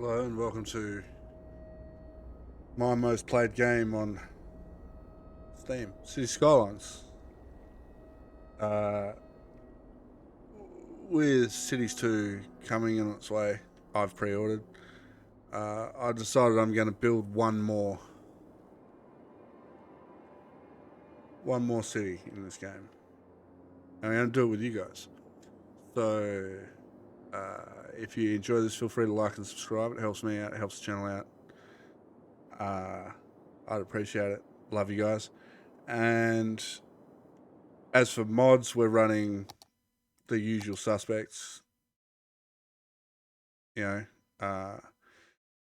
Hello and welcome to my most played game on Steam, City Skylines. Uh, with Cities 2 coming in its way, I've pre-ordered. I decided I'm going to build one more city in this game. And I'm going to do it with you guys. So, if you enjoy this, feel free to like and subscribe. It helps me out. It helps the channel out. I'd appreciate it. Love you guys. And as for mods, we're running the usual suspects. You know,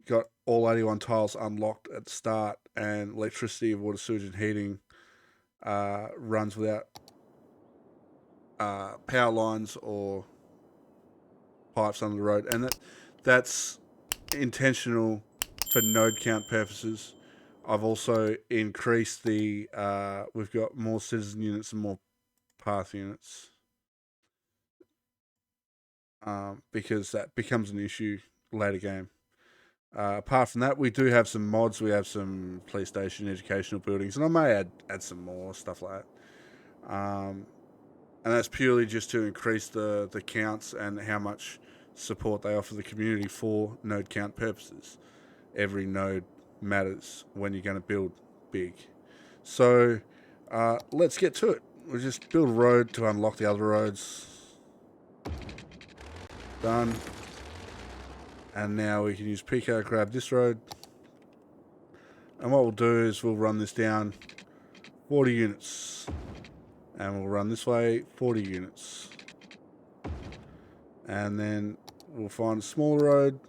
got all 81 tiles unlocked at the start, and electricity, water, sewage, and heating runs without power lines or pipes under the road, and that's intentional for node count purposes. I've also increased the we've got more citizen units and more path units because that becomes an issue later game. Apart from that, we do have some mods. We have some police station, educational buildings, and I may add some more stuff like that. And that's purely just to increase the counts and how much support they offer the community for node count purposes. Every node matters when you're going to build big. So let's get to it. We'll just build a road to unlock the other roads. Done. And now we can use Pico, grab this road. And what we'll do is we'll run this down 40 units. And we'll run this way 40 units. And then we'll find a small road.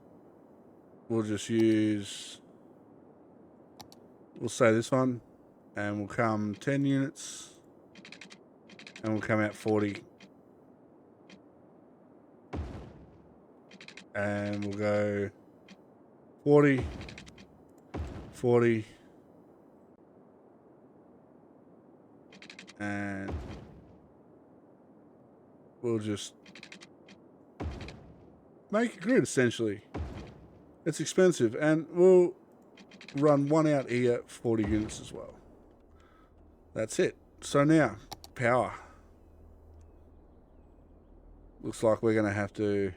We'll just use, we'll say this one. And we'll come 10 units. And we'll come out 40. And we'll go 40, 40, and we'll just make a grid essentially. It's expensive, and we'll run one out here, 40 units as well. That's it. So now, power. Looks like we're going to have to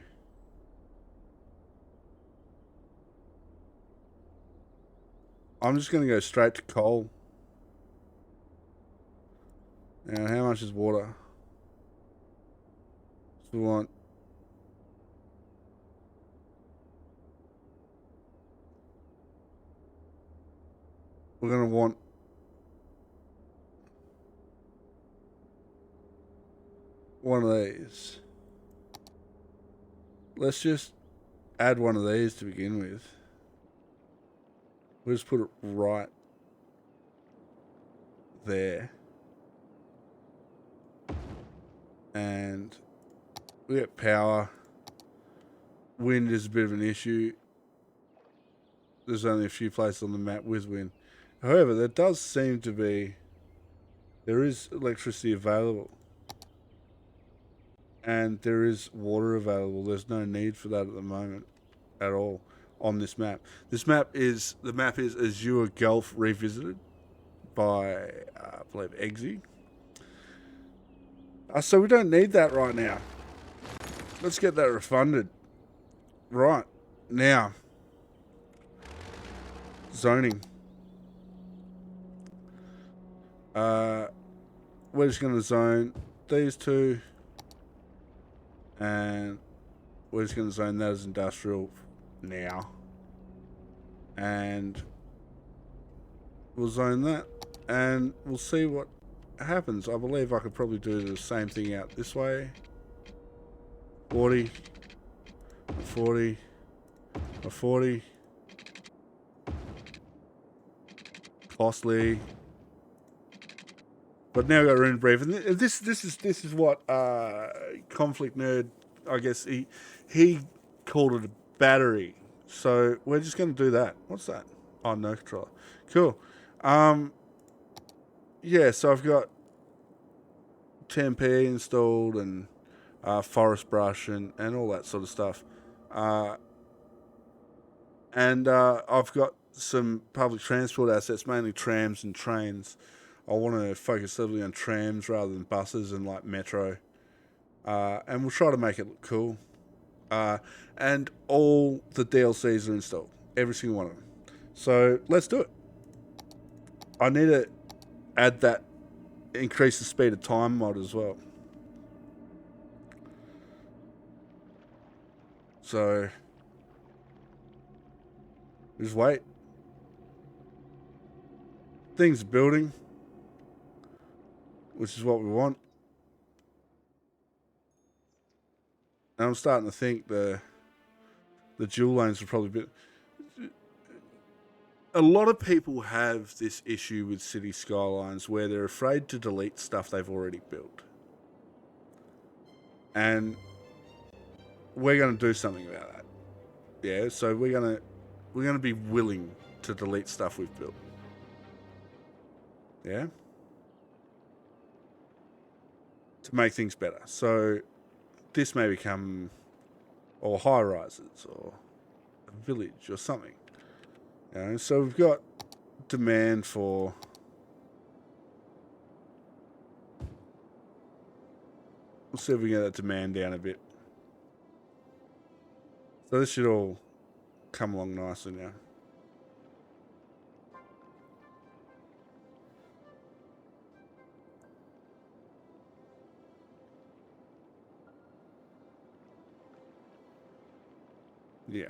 I'm just going to go straight to coal. Now, how much is water? So we want we're going to want one of these. Let's just add one of these to begin with. We'll just put it right there. And we get power. Wind is a bit of an issue. There's only a few places on the map with wind. However, there does seem to be, there is electricity available. And there is water available. There's no need for that at the moment at all on this map. This map is, the map is Azure Gulf Revisited by, I believe, Eggsy. So we don't need that right now. Let's get that refunded. Right, now. Zoning. We're just going to zone these two. And we're just going to zone that as industrial now. And we'll zone that. And we'll see what happens. I believe I could probably do the same thing out this way. 40. 40. 40. Costly. But now I've got room to breathe. And this is what Conflict Nerd, I guess he called it a battery. So we're just going to do that. What's that? Oh, no controller. Cool. Yeah, so I've got TMP installed and forest brush and all that sort of stuff. And I've got some public transport assets, mainly trams and trains. I want to focus heavily on trams rather than buses and like metro. And we'll try to make it look cool. And all the DLCs are installed, every single one of them. So let's do it. I need to add that increase the speed of time mod as well. So just wait. Things are building, which is what we want. And I'm starting to think the dual lanes will probably be. A lot of people have this issue with city skylines where they're afraid to delete stuff they've already built. And we're going to do something about that. Yeah, so we're going to be willing to delete stuff we've built. Yeah? To make things better. So this may become or high rises or a village or something. You know, so we've got demand for we'll see if we can get that demand down a bit. So this should all come along nicely now. Yeah.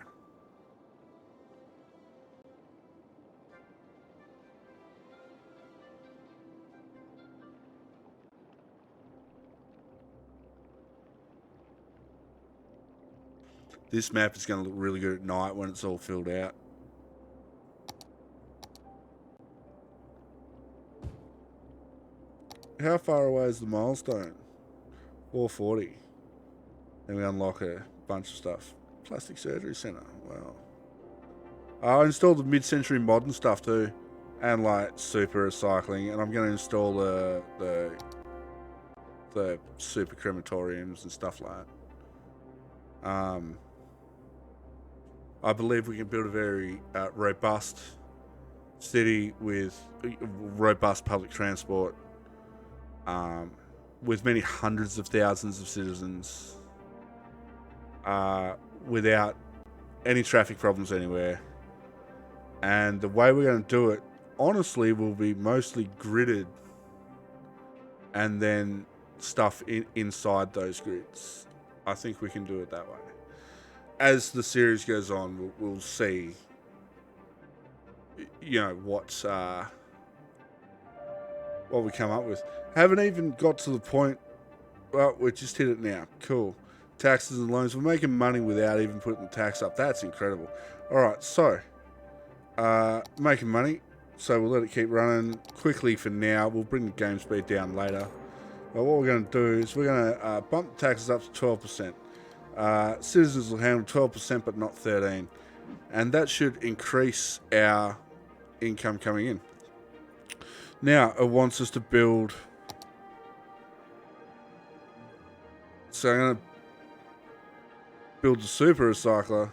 This map is going to look really good at night when it's all filled out. How far away is the milestone? 440. And we unlock a bunch of stuff. Plastic surgery center. Wow. I installed the mid-century modern stuff too, and like super recycling. And I'm going to install the super crematoriums and stuff like that. I believe we can build a very robust city with robust public transport, with many hundreds of thousands of citizens, without any traffic problems anywhere. And the way we're going to do it, honestly, will be mostly gridded and then stuff inside those grids. I think we can do it that way. As the series goes on, we'll see, you know, what we come up with. Haven't even got to the point. Well, we just hit it now. Cool. Taxes and loans. We're making money without even putting the tax up. That's incredible. All right, so making money. So we'll let it keep running quickly for now. We'll bring the game speed down later. But what we're going to do is we're going to bump the taxes up to 12%. Citizens will handle 12% but not 13%. And that should increase our income coming in. Now, it wants us to build. So I'm going to build the super recycler.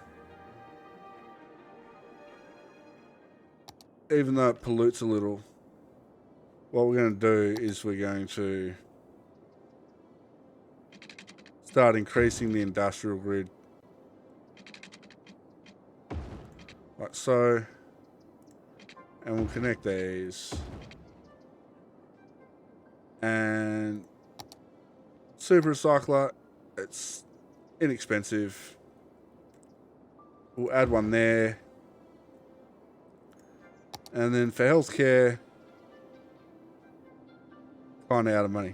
Even though it pollutes a little, what we're going to do is we're going to start increasing the industrial grid. Like so. And we'll connect these. And super recycler, it's inexpensive. We'll add one there. And then for healthcare, kind of out of money.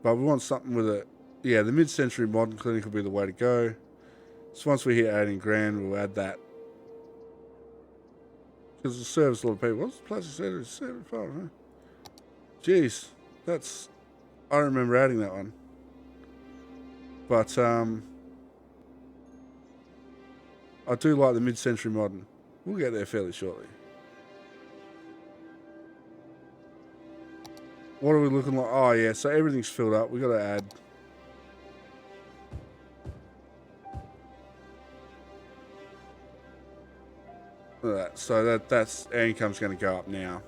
But we want something with it. Yeah, the mid-century modern clinic will be the way to go. So once we hit 18 grand, we'll add that. Because it serves a lot of people. What's the plastic surgery? 75, huh? Jeez, that's... I remember adding that one. But, I do like the mid-century modern. We'll get there fairly shortly. What are we looking like? Oh, yeah, so everything's filled up. We've got to add... Look at that. So that's our income's going to go up now.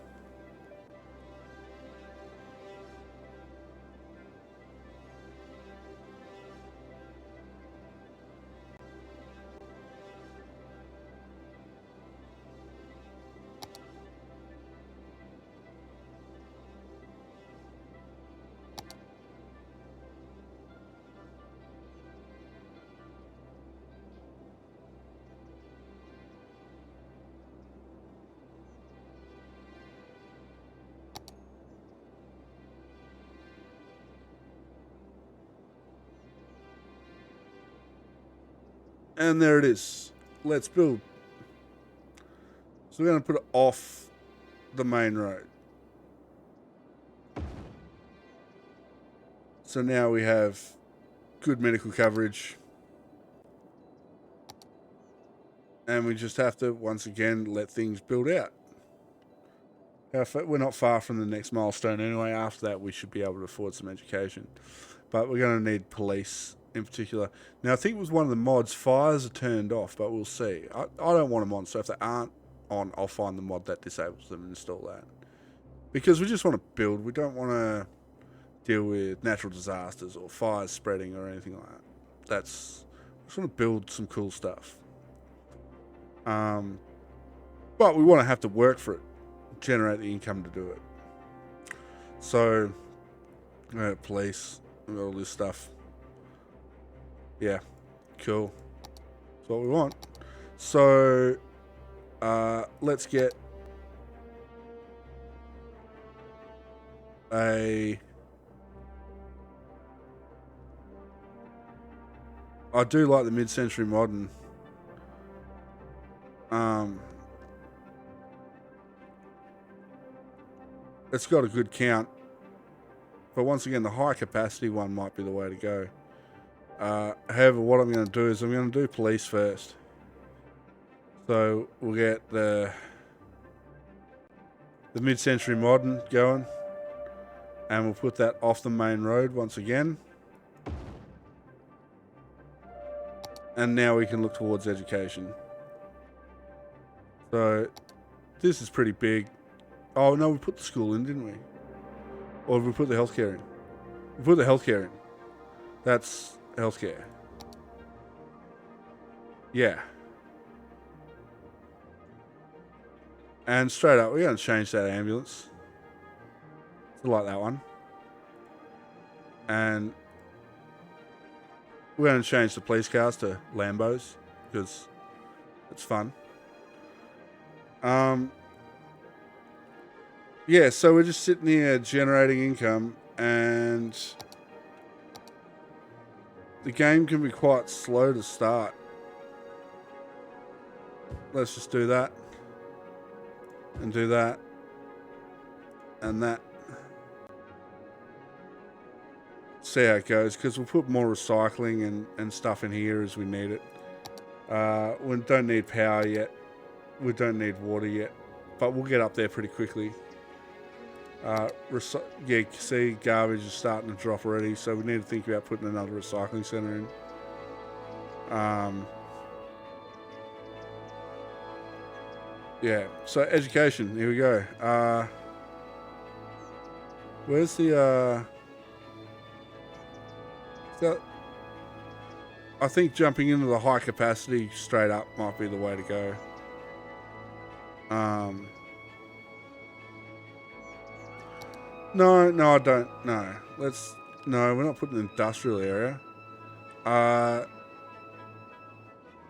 And there it is. Let's build. So we're going to put it off the main road. So now we have good medical coverage. And we just have to, once again, let things build out. We're not far from the next milestone anyway. After that, we should be able to afford some education. But we're going to need police in particular. Now, I think it was one of the mods, fires are turned off, but we'll see. I don't want them on, so if they aren't on, I'll find the mod that disables them and install that. Because we just want to build. We don't want to deal with natural disasters or fires spreading or anything like that. We just want to build some cool stuff. But we want to have to work for it, generate the income to do it. So, police, we got all this stuff. Yeah, cool. That's what we want. So, let's get I do like the mid-century modern. It's got a good count, but once again, the high capacity one might be the way to go. However, what I'm going to do is I'm going to do police first. So we'll get the mid-century modern going, and we'll put that off the main road once again. And now we can look towards education. So this is pretty big. Oh no, we put the school in, didn't we? Or did we put the healthcare in? We put the healthcare in. That's healthcare. Yeah. And straight up, we're going to change that ambulance. I like that one. And we're going to change the police cars to Lambos because it's fun. Yeah, so we're just sitting here generating income, and the game can be quite slow to start. Let's just do that, and do that, and that. See how it goes, because we'll put more recycling and stuff in here as we need it. We don't need power yet. We don't need water yet, but we'll get up there pretty quickly. Yeah, see, garbage is starting to drop already, so we need to think about putting another recycling centre in. Yeah, so education, here we go. Where's the, I think jumping into the high capacity straight up might be the way to go. No, I don't. No, we're not putting an industrial area.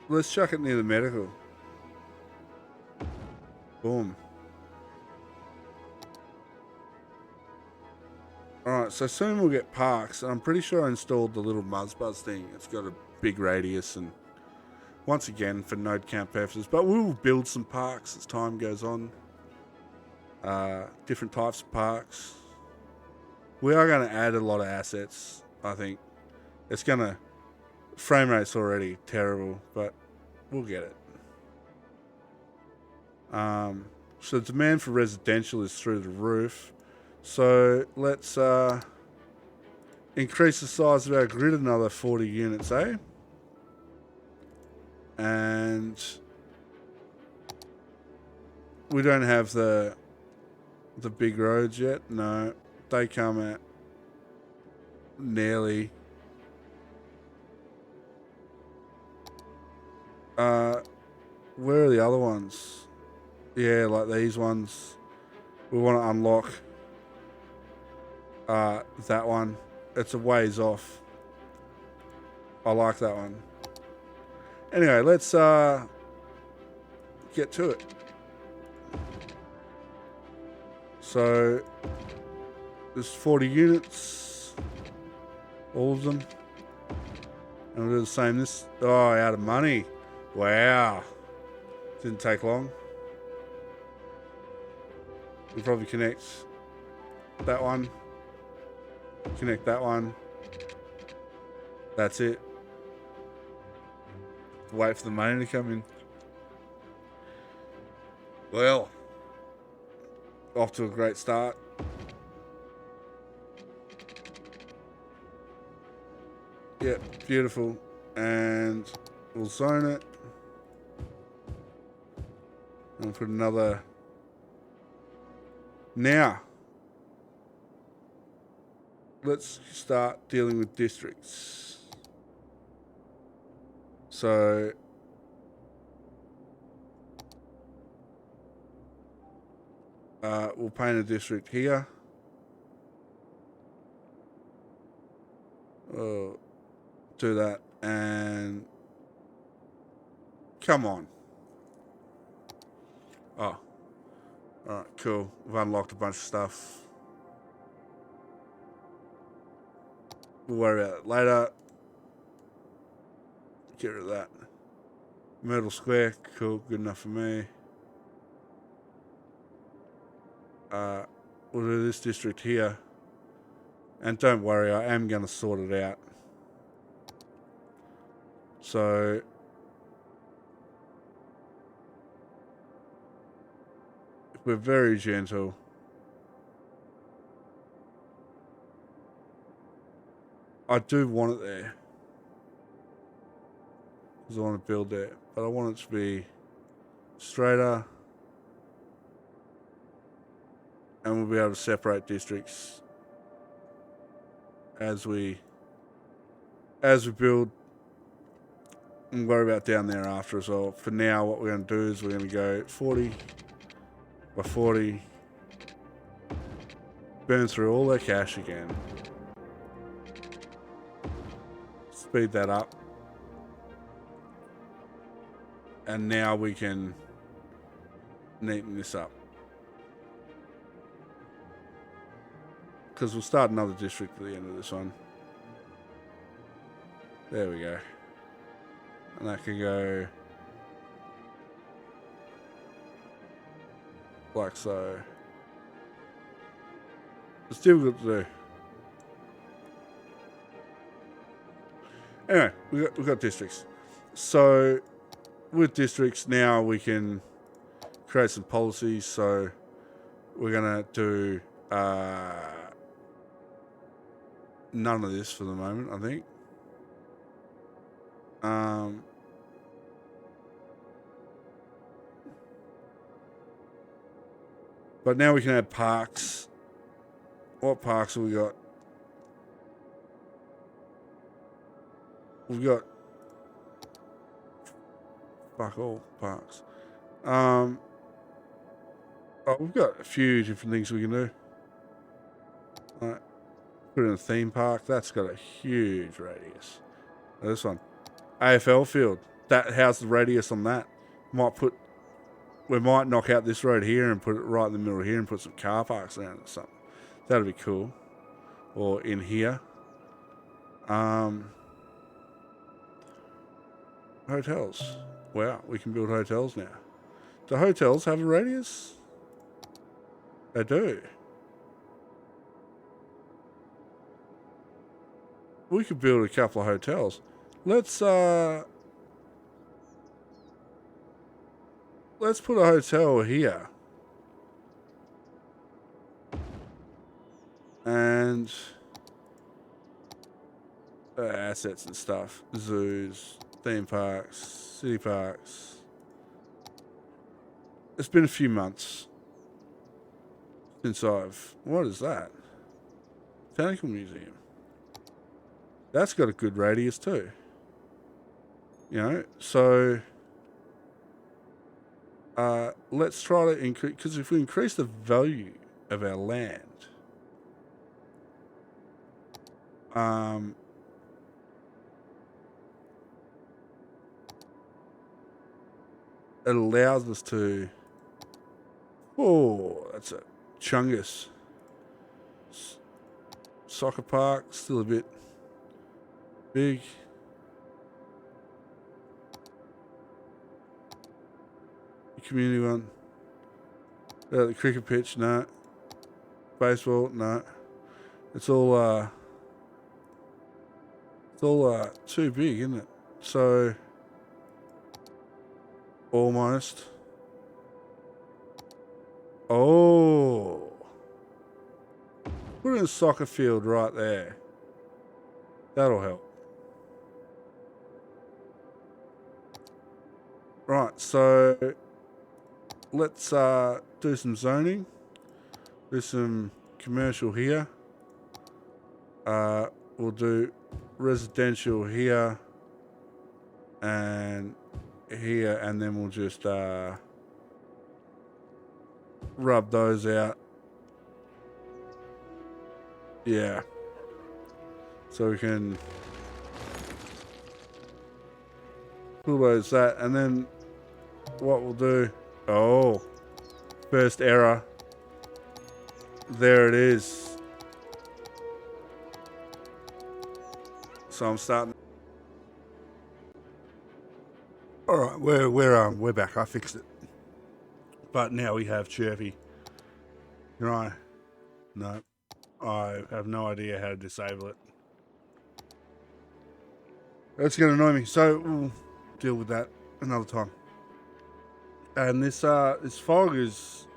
Let's chuck it near the medical. Boom. Alright, so soon we'll get parks. I'm pretty sure I installed the little Muzzbuzz thing. It's got a big radius, and once again, for node count purposes. But we will build some parks as time goes on. Different types of parks. We are going to add a lot of assets, I think. It's going to... Frame rate's already terrible, but we'll get it. So demand for residential is through the roof. So let's increase the size of our grid another 40 units, eh? And we don't have the big roads yet. No, they come at nearly. Where are the other ones? Yeah, like these ones. We want to unlock that one. It's a ways off. I like that one. Anyway, let's get to it. So there's 40 units, all of them. And we'll do the same this. Oh, out of money. Wow. Didn't take long. We'll probably connect that one. Connect that one. That's it. Wait for the money to come in. Well, off to a great start. Yep, beautiful. And we'll zone it. And put another. Now, let's start dealing with districts. So, we'll paint a district here. Do that, and come on. Oh, alright, cool. We've unlocked a bunch of stuff. We'll worry about it later. Get rid of that. Myrtle Square, cool, good enough for me. We'll do this district here. And don't worry, I am going to sort it out. So, we're very gentle. I do want it there. Because I want to build there. But I want it to be straighter. And we'll be able to separate districts as we build, and worry about down there after as well. For now, what we're going to do is we're going to go 40 by 40, burn through all their cash again, speed that up, and now we can neaten this up. Because we'll start another district at the end of this one. There we go. And that can go like so. It's difficult to do. Anyway, we've got districts. So with districts now we can create some policies. So we're gonna do none of this for the moment, I think. But now we can add parks. What parks have we got? We've got fuck all parks. Oh, we've got a few different things we can do. Alright. Put in a theme park. That's got a huge radius. Now this one. AFL field. How's the radius on that? We might knock out this road here and put it right in the middle here and put some car parks around it or something. That'd be cool. Or in here. Hotels. Wow, we can build hotels now. Do hotels have a radius? They do. We could build a couple of hotels. Let's put a hotel here. And assets and stuff. Zoos, theme parks, city parks. It's been a few months since I've... What is that? Botanical Museum. That's got a good radius too. You know, so... let's try to increase... Because if we increase the value of our land... it allows us to... Oh, that's a chungus. Soccer park, still a bit big. Community one. The cricket pitch, no. Baseball, no. It's all too big, isn't it? So almost. Oh. Put in a soccer field right there. That'll help. Right, so let's do some zoning. Do some commercial here. We'll do residential here and here, and then we'll just rub those out. Yeah. So we can bulldoze that, and then what we'll do... Oh, first error. There it is. So I'm starting... Alright, we're back. I fixed it. But now we have Chirpy. Can I? No. I have no idea how to disable it. That's going to annoy me. So we'll deal with that another time. And this fog is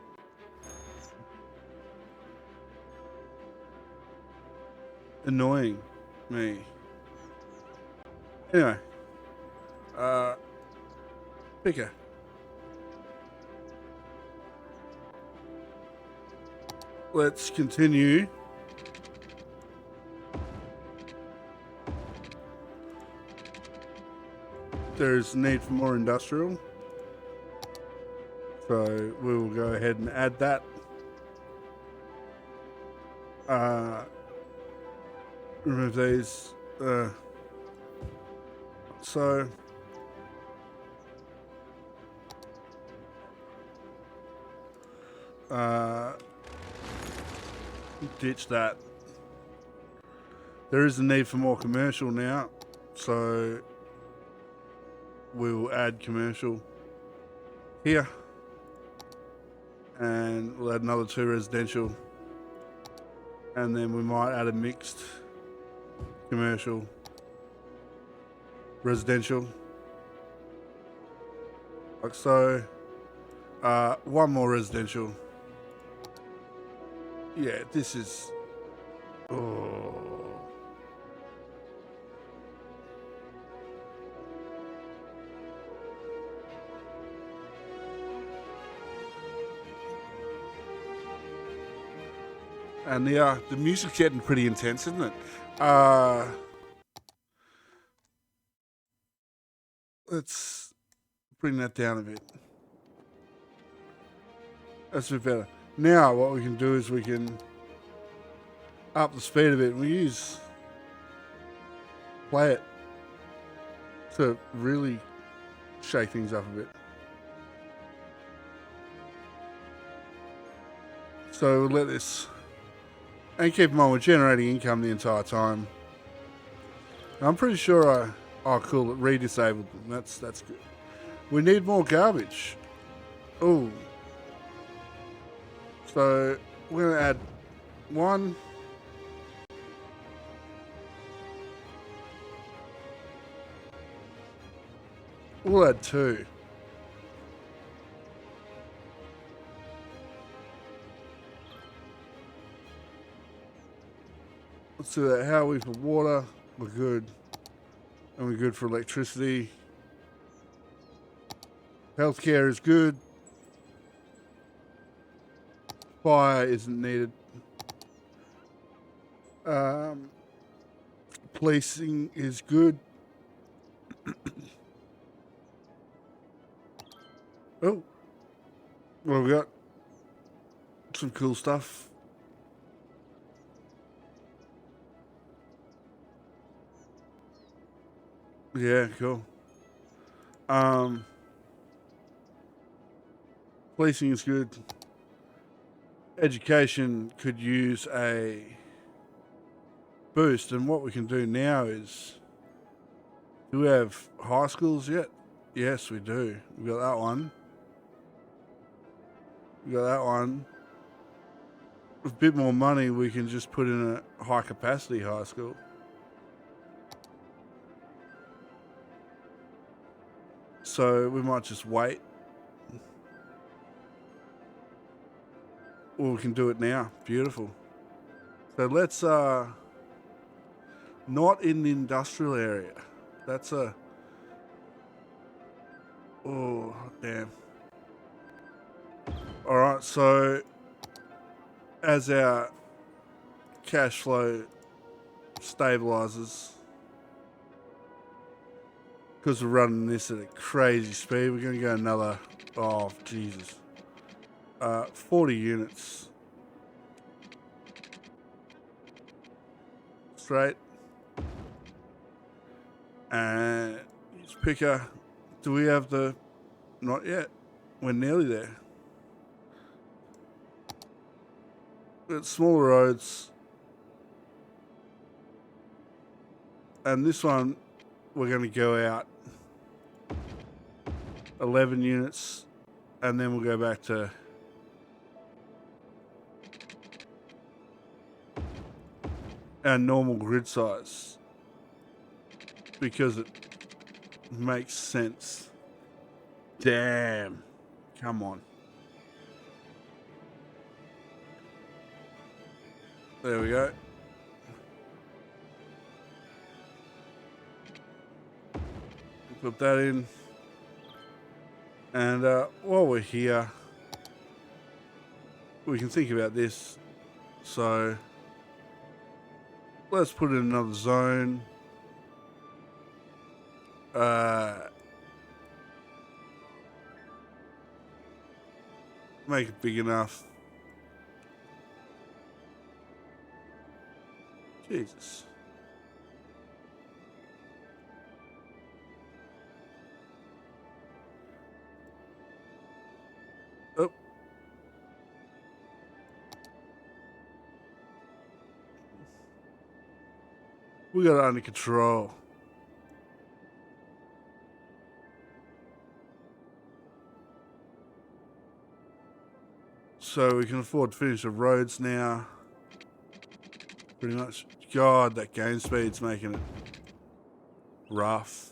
annoying me. Anyway, picker. Let's continue. There's need for more industrial, so we will go ahead and add that. Remove these. So ditch that. There is a need for more commercial now, so we will add commercial here, and we'll add another 2 residential, and then we might add a mixed commercial residential, like so. 1 more residential. Yeah, this is... Oh. And the music's getting pretty intense, isn't it? Let's bring that down a bit. That's a bit better. Now what we can do is we can up the speed a bit. We play it to really shake things up a bit. So we'll let this, and keep in mind we're generating income the entire time. I'm pretty sure oh cool, it re-disabled them. That's good. We need more garbage. Oh. So we're gonna add 1. We'll add 2. Let's do that. How are we for water? We're good. And we're good for electricity. Healthcare is good. Fire isn't needed. Policing is good. Oh, well, we got some cool stuff. Yeah, cool. Policing is good. Education could use a boost, and what we can do now is, do we have high schools yet? Yes, we do. We got that one. We got that one. With a bit more money, we can just put in a high capacity high school. So we might just wait. Or we can do it now. Beautiful. So let's not in the industrial area. That's a, oh damn. Alright, so as our cash flow stabilizes, because we're running this at a crazy speed, we're going to go another, oh Jesus, 40 units straight. And use picker. Do we have the, not yet, we're nearly there. We've got smaller roads, and this one we're going to go out 11 units, and then we'll go back to our normal grid size because it makes sense. Damn, come on. There we go. Put that in. And while we're here, we can think about this. So let's put in another zone. Make it big enough. Jesus. Oh. We got it under control. So we can afford to finish the roads now. Pretty much. God, that game speed's making it rough.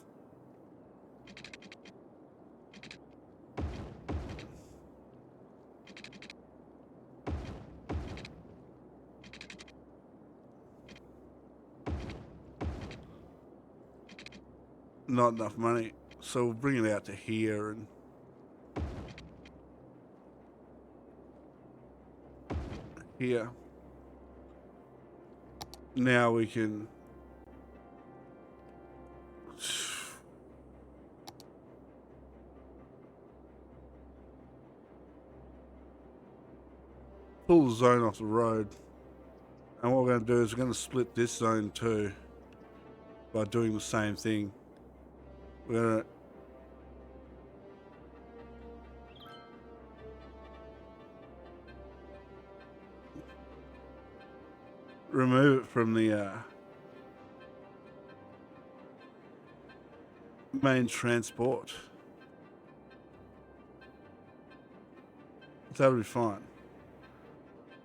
Not enough money. So we'll bring it out to here and here. Now we can pull the zone off the road. And what we're going to do is we're going to split this zone too by doing the same thing. We're going to remove it from the main transport. That'll be fine.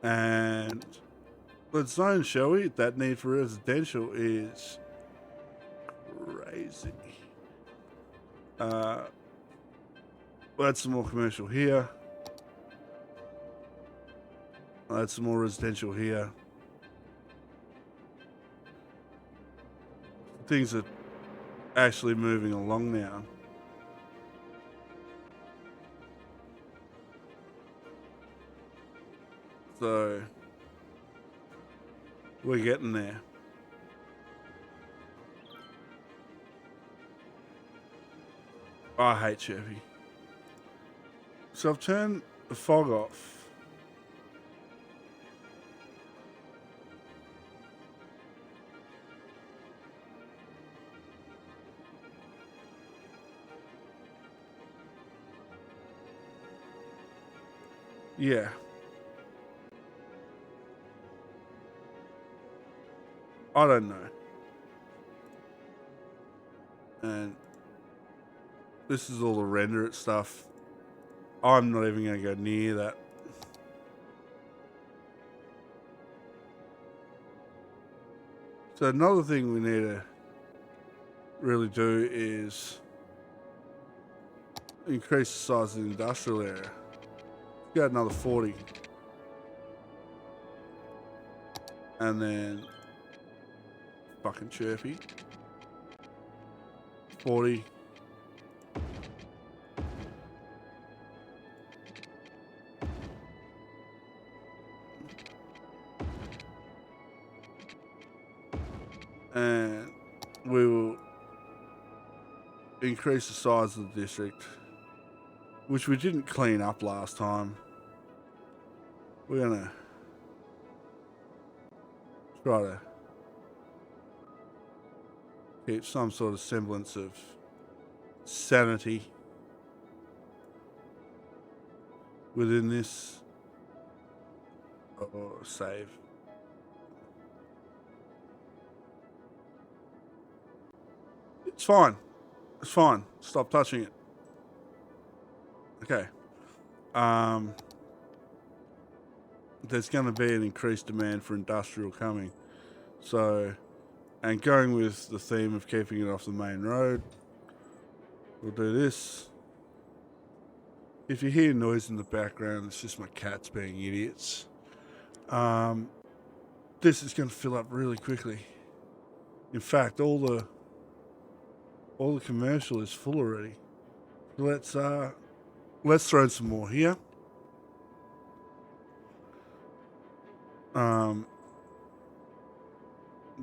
And let's zone, shall we? That need for residential is crazy. We'll add some more commercial here. I'll add some more residential here. Things are actually moving along now. So we're getting there. I hate Chirpy. So I've turned the fog off. Yeah. I don't know. And this is all the render it stuff. I'm not even going to go near that. So another thing we need to really do is increase the size of the industrial area. Go another 40. And then fucking Chirpy. 40. And we will increase the size of the district, which we didn't clean up last time. We're gonna try to keep some sort of semblance of sanity within this. Or save. It's fine. It's fine. Stop touching it. Okay. There's going to be an increased demand for industrial coming. So, and going with the theme of keeping it off the main road, we'll do this. If you hear noise in the background, it's just my cats being idiots. This is going to fill up really quickly. In fact, all the commercial is full already. Let's throw some more here.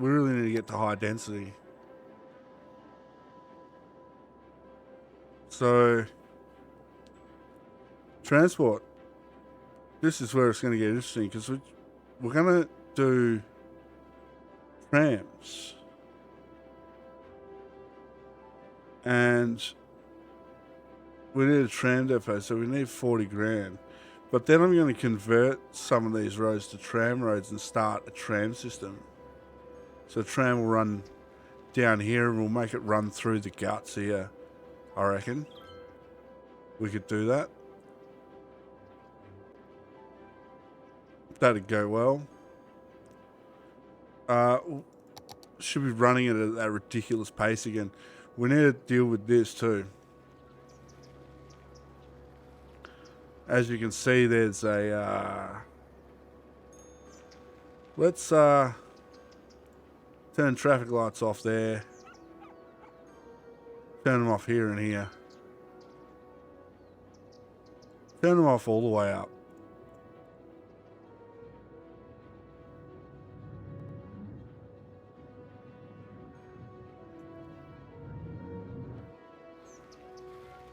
We really need to get to high density. So, transport. This is where it's going to get interesting because we're going to do trams. And we need a tram depot, so we need 40 grand. But then I'm going to convert some of these roads to tram roads and start a tram system. So tram will run down here and we'll make it run through the guts here, I reckon. We could do that. That'd go well. Should be running it at that ridiculous pace again. We need to deal with this too. As you can see, there's a... let's turn traffic lights off there. Turn them off here and here. Turn them off all the way up.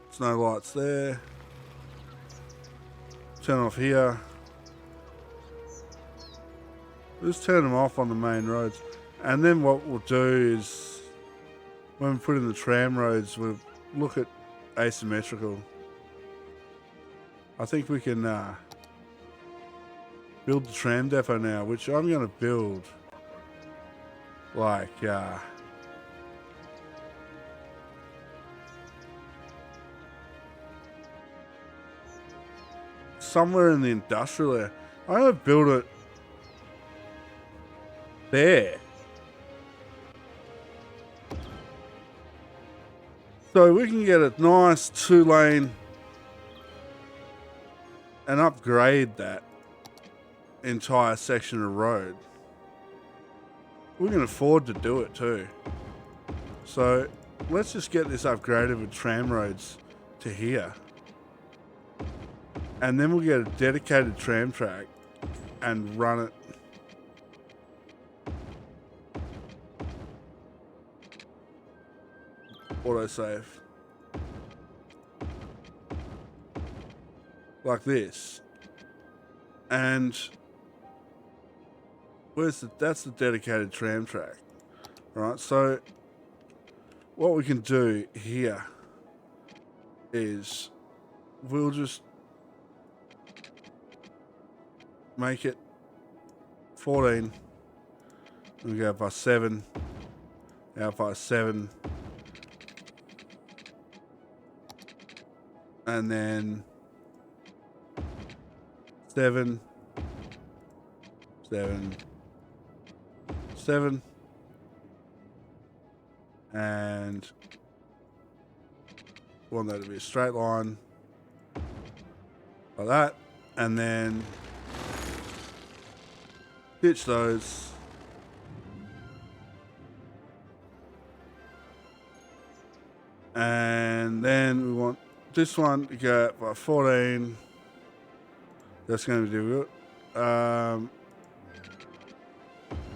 There's no lights there. Turn off here. Just turn them off on the main roads. And then what we'll do is, when we put in the tram roads, we'll look at asymmetrical. I think we can build the tram depot now, which I'm going to build like somewhere in the industrial area. I'm going to build it there. So we can get a nice 2-lane and upgrade that entire section of road. We can afford to do it too. So let's just get this upgraded with tram roads to here. And then we'll get a dedicated tram track and run it. Autosave. Like this. And that's the dedicated tram track. Right, so what we can do here is we'll just make it 14. We go by 7. Out by 7. And then 7, 7, 7, and want that to be a straight line like that, and then ditch those. And then we want this one to go by 14. That's going to be difficult.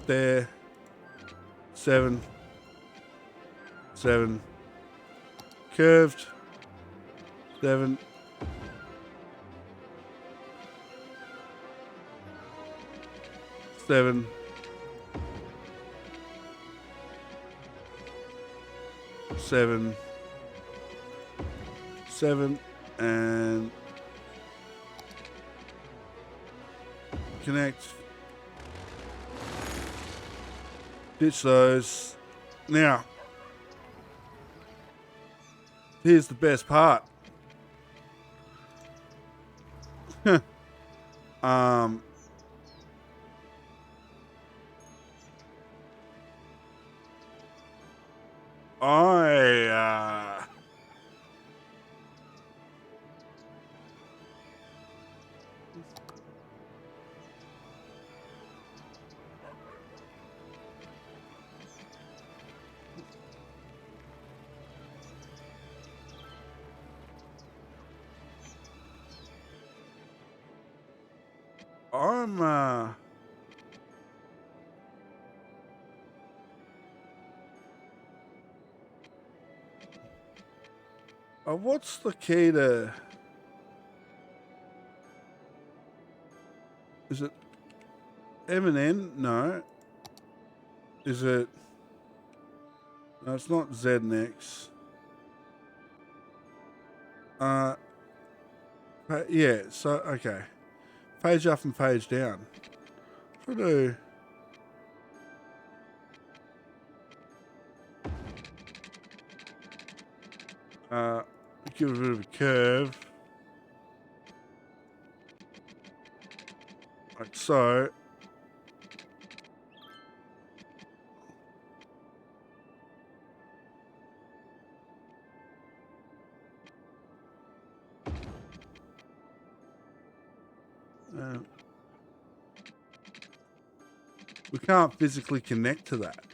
There. 7. 7. Curved. 7. 7. 7. 7. And connect. Ditch those. Now, here's the best part. What's the key to? Is it M and N? No. Is it? No, it's not Z and X. Yeah. So okay. Page up and page down. What do I do? Give it a bit of a curve. Like so. We can't physically connect to that.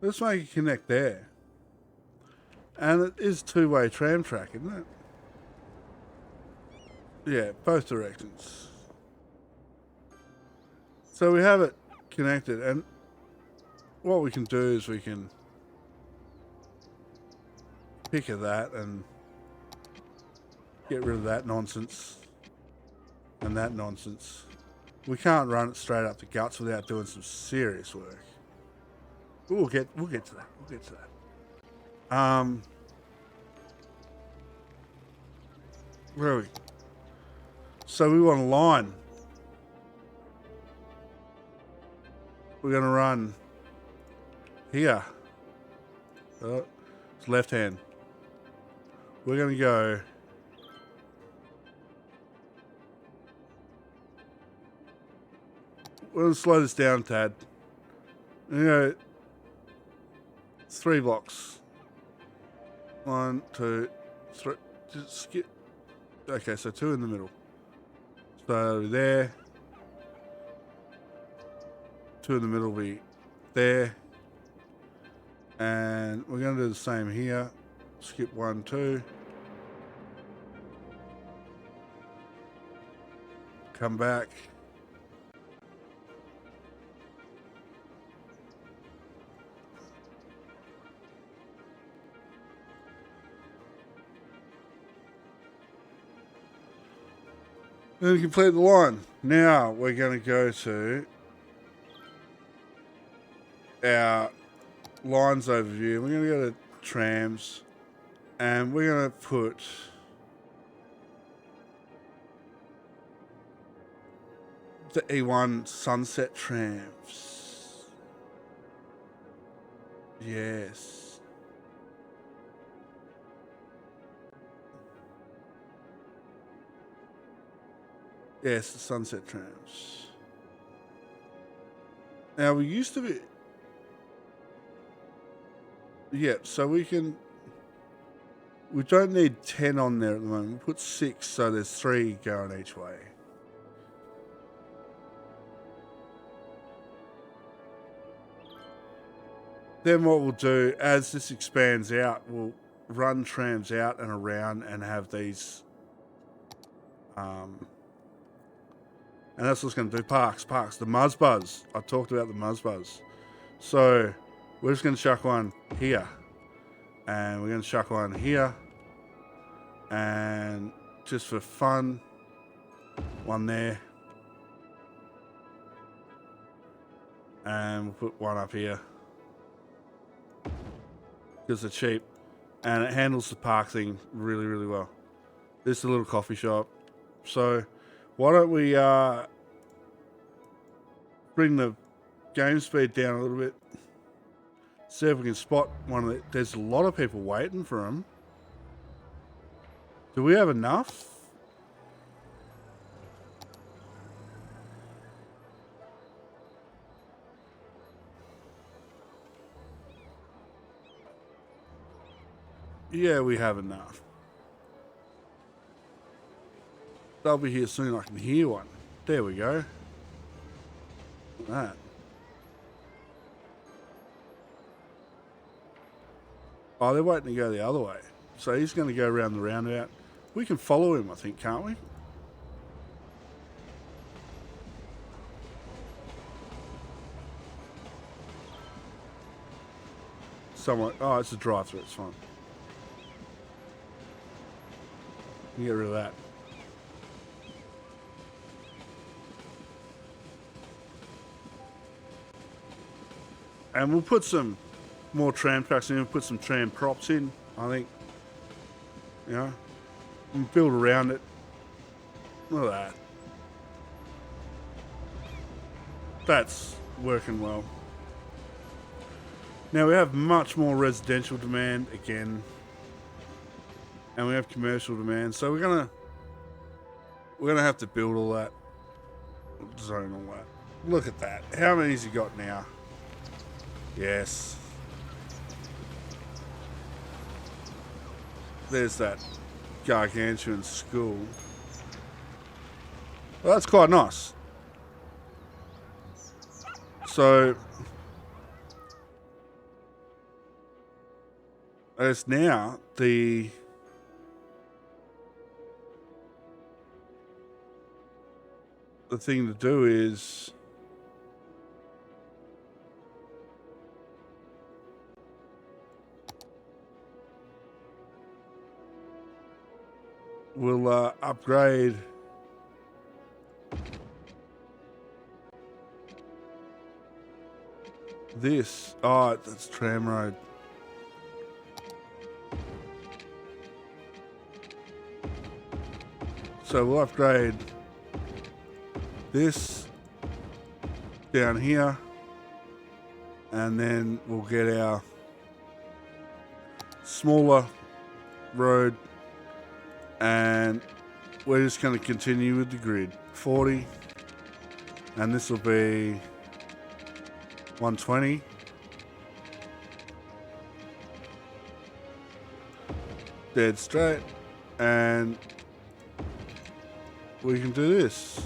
Let's make it connect there. And it is two-way tram track, isn't it? Yeah, both directions. So we have it connected, and what we can do is we can pick at that and get rid of that nonsense and that nonsense. We can't run it straight up the guts without doing some serious work. We'll get to that. We'll get to that. Where are we? So we want a line. We're going to run here. It's left hand. We're going to go we're going to slow this down, Tad. We're going to go 3 blocks. 1, 2, 3. Just skip. Okay, so 2 in the middle. So there. 2 in the middle will be there. And we're going to do the same here. Skip 1, 2. Come back. And we complete the line. Now we're going to go to our lines overview. We're going to go to trams. And we're going to put the E01 sunset trams. Yes. Yes, the sunset trams. Now we used to be... Yeah, so we can... We don't need 10 on there at the moment. We'll put 6, so there's 3 going each way. Then what we'll do, as this expands out, we'll run trams out and around and have these... and that's what's going to do. Parks. The Muzzbuzz. I talked about the Muzzbuzz. So we're just going to chuck one here. And we're going to chuck one here. And just for fun, one there. And we'll put one up here. Because they're cheap. And it handles the park thing really, really well. This is a little coffee shop. So why don't we bring the game speed down a little bit. See if we can spot one of the... There's a lot of people waiting for them. Do we have enough? Yeah, we have enough. They'll be here soon. I can hear one. There we go. Look at that. Oh, they're waiting to go the other way. So he's going to go around the roundabout. We can follow him, I think, can't we? Someone... Oh, it's a drive-through. It's fine. You get rid of that. And we'll put some more tram tracks in. We'll put some tram props in, I think. You know? And build around it. Look at that. That's working well. Now we have much more residential demand again. And we have commercial demand. So we're gonna have to build all that. Zone all that. Look at that. How many's he got now? Yes. There's that gargantuan school. Well, that's quite nice. So, as now the thing to do is we'll upgrade this. Oh, that's Tram Road. So we'll upgrade this down here, and then we'll get our smaller road, and we're just going to continue with the grid. 40, and this will be 120. Dead straight, and we can do this.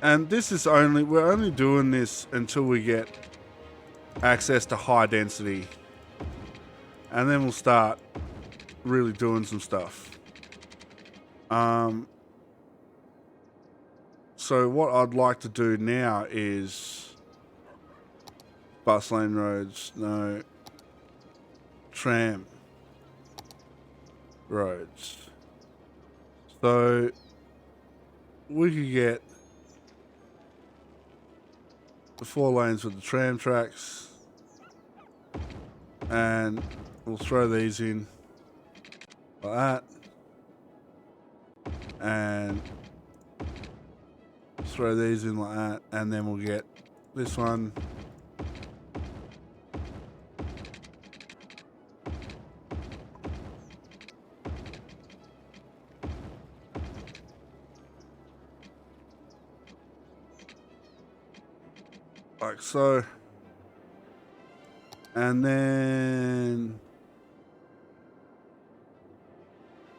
And this is we're only doing this until we get access to high density. And then we'll start really doing some stuff. So what I'd like to do now is bus lane roads, no, tram roads. So we could get the 4 lanes with the tram tracks, and we'll throw these in like that, and throw these in like that, and then we'll get this one. Like so. And then,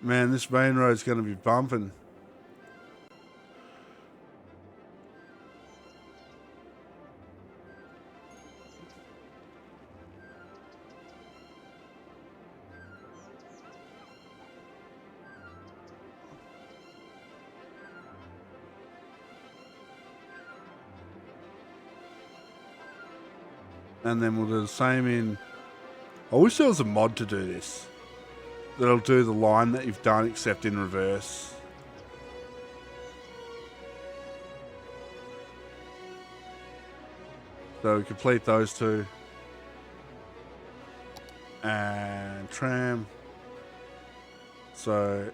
man, this main road's going to be bumping. And then we'll do the same in... I wish there was a mod to do this. That'll do the line that you've done except in reverse. So we complete those two. And tram. So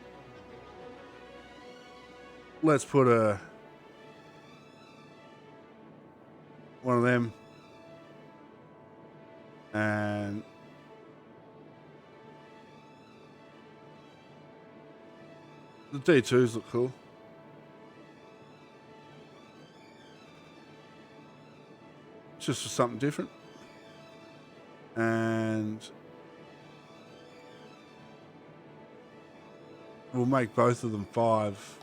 let's put one of them. And the D2s look cool. Just for something different. And we'll make both of them 5.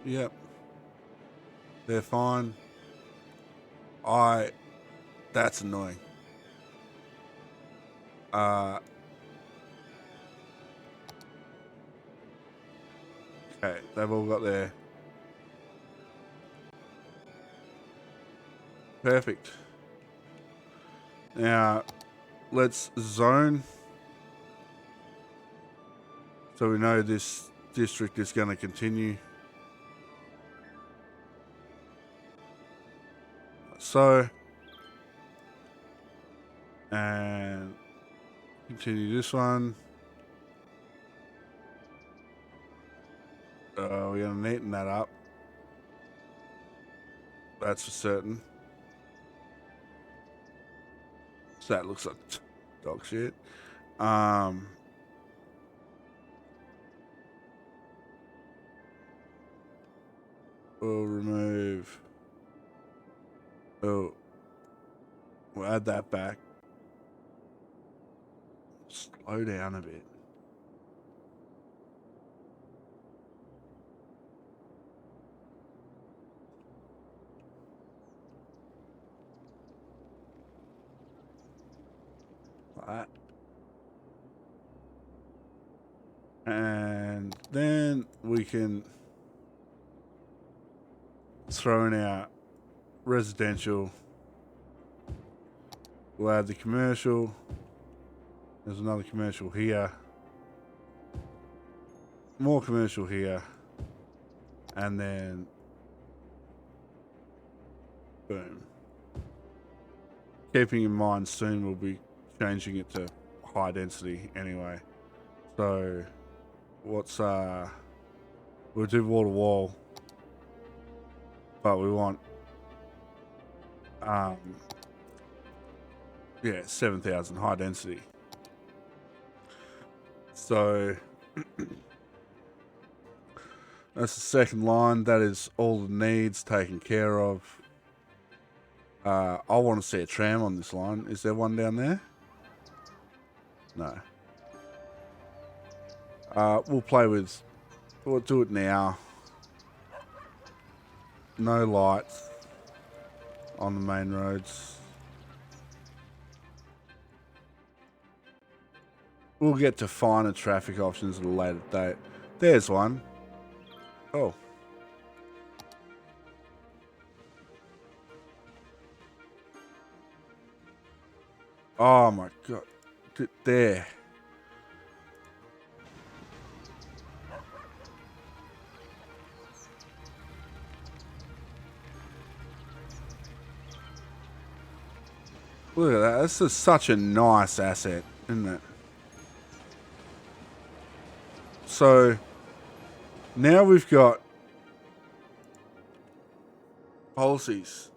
Yep. They're fine. That's annoying. Okay, they've all got their... Perfect. Now, let's zone. So we know this district is going to continue. So, and continue this one. We're going to neaten that up. That's for certain. So that looks like dog shit. We'll remove... Oh, we'll add that back. Slow down a bit. Like that. And then we can throw in our residential. We'll add the commercial. There's another commercial here. More commercial here. And then boom. Keeping in mind soon we'll be changing it to high density anyway. So what's we'll do wall to wall. But we want yeah, 7,000 high density. So that's the second line. That is all the needs taken care of. I want to see a tram on this line. Is there one down there? No. We'll play with We'll do it now. No lights on the main roads. We'll get to finer traffic options at a later date. There's one. Oh. Oh my god. There. Look at that. This is such a nice asset, isn't it? So now we've got policies.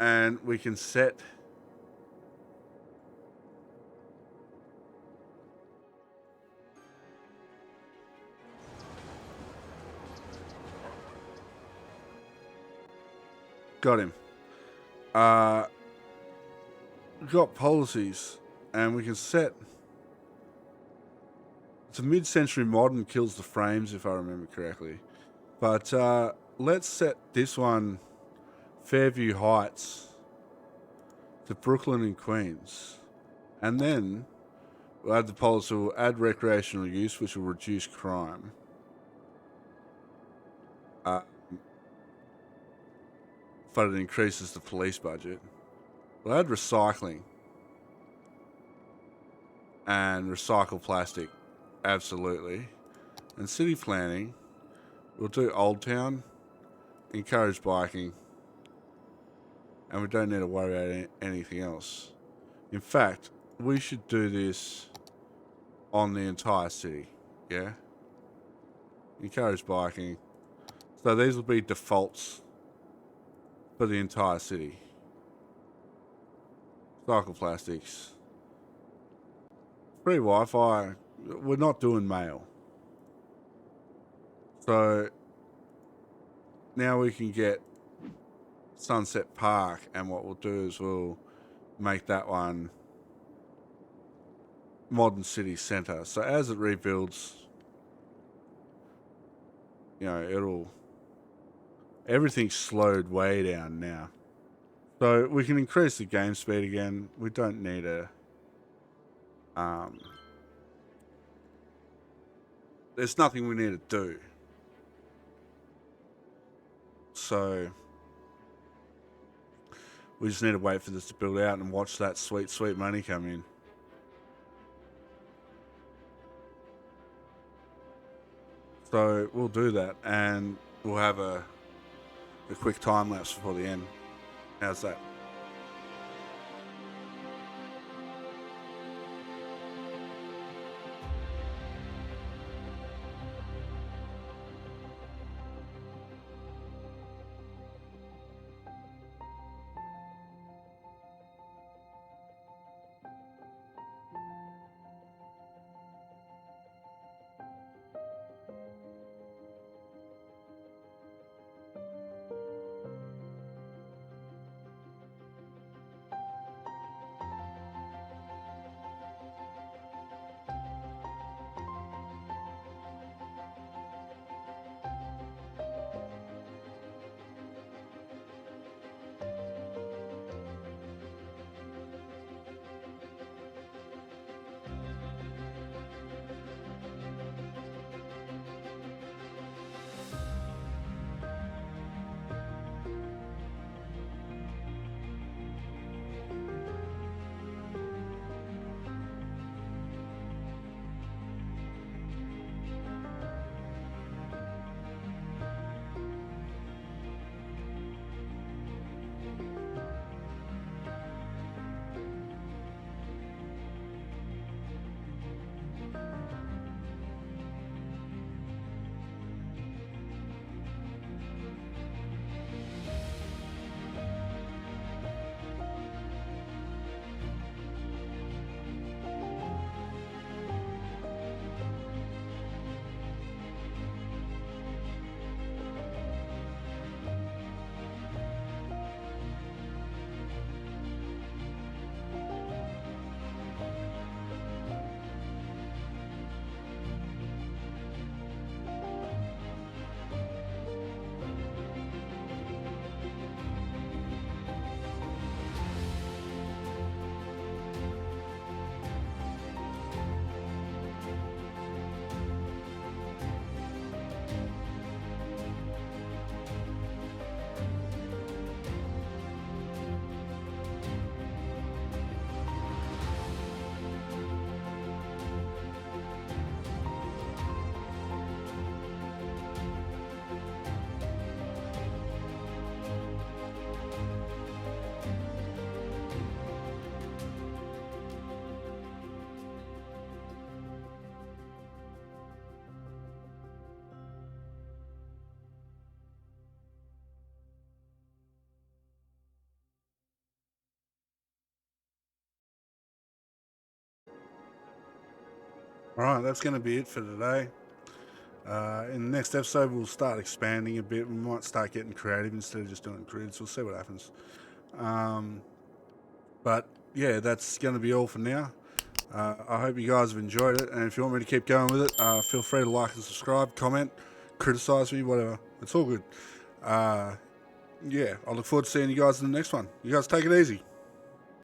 And we can set got him. We've got policies and we can set it's a mid-century modern, kills the frames if I remember correctly. But let's set this one Fairview Heights to Brooklyn and Queens. And then we'll add the policy, we'll add recreational use, which will reduce crime. But it increases the police budget. We'll add recycling. And recycle plastic. Absolutely. And city planning, we'll do Old Town, encourage biking, and we don't need to worry about anything else. In fact, we should do this on the entire city, yeah? Encourage biking. So these will be defaults for the entire city. Cycle plastics. Free Wi-Fi. We're not doing mail. So now we can get Sunset Park, and what we'll do is we'll make that one modern city centre. So as it rebuilds, you know, everything's slowed way down now. So we can increase the game speed again. We don't need a there's nothing we need to do. So we just need to wait for this to build out and watch that sweet, sweet money come in. So we'll do that, and we'll have a quick time lapse before the end. How's that? All right, that's going to be it for today. In the next episode, we'll start expanding a bit. We might start getting creative instead of just doing grids. We'll see what happens. But yeah, that's going to be all for now. I hope you guys have enjoyed it, and if you want me to keep going with it, feel free to like and subscribe, comment, criticize me, whatever. It's all good. Yeah, I look forward to seeing you guys in the next one. You guys take it easy.